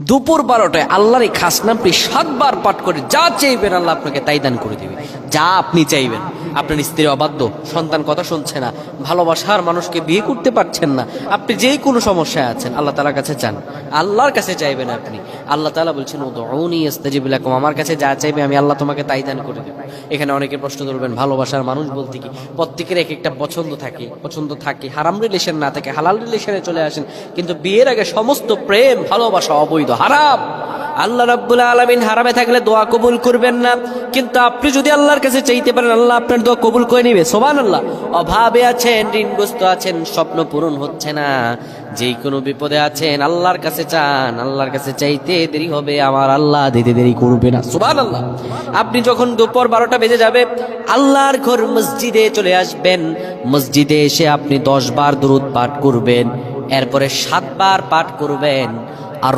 দুপুর 12টায় আল্লাহর এই খাস নামটি 7 বার পাঠ করে যা চাইবেন আল্লাহ আপনাকে তাই দান করে দিবে। যা আপনি চাইবেন। আপনার স্ত্রী অবাধ্য, সন্তান কথা শুনছে না, ভালোবাসার মানুষকে বিয়ে করতে পারছেন না, আপনি যে কোনো সমস্যায় আছেন আল্লাহ তাআলার কাছে চান, আল্লাহর কাছে চাইবেন আপনি। আল্লাহ তাআলা বলছেন উদউনি আস্তাজিব লাকুম, আমার কাছে যা চাইবে আমি আল্লাহ তোমাকে তাই দান করে দেব। এখানে অনেকে প্রশ্ন করবেন ভালোবাসার মানুষ বলতে কি? প্রত্যেকের এক একটা পছন্দ থাকে, হারাম রিলেশন না থাকে হালাল রিলেশনে চলে আসেন, কিন্তু বিয়ের আগে সমস্ত প্রেম ভালোবাসা অবৈধ, হারাম। আল্লাহ রাব্বুল আলামিন হারামে থাকলে দোয়া কবুল করবেন না, কিন্তু আপনি যদি আল্লাহর কাছে চাইতে পারেন আল্লাহ আপনার দোয়া কবুল করে নেবে। সুবহানাল্লাহ। অভাবে আছেন, ঋণগ্রস্ত আছেন, স্বপ্ন পূরণ হচ্ছে না, যেই কোনো বিপদে আছেন আল্লাহর কাছে চান, আল্লাহর কাছে চাইতে দেরি হবে, আমার আল্লাহ দিতে দেরি করবে না। সুবহানাল্লাহ। আপনি যখন দুপুর 12টা বেজে যাবে আল্লাহর ঘর মসজিদে চলে আসবেন, মসজিদে এসে আপনি 10 বার দুরূদ পাঠ করবেন, এরপরে 7 বার পাঠ করবেন আর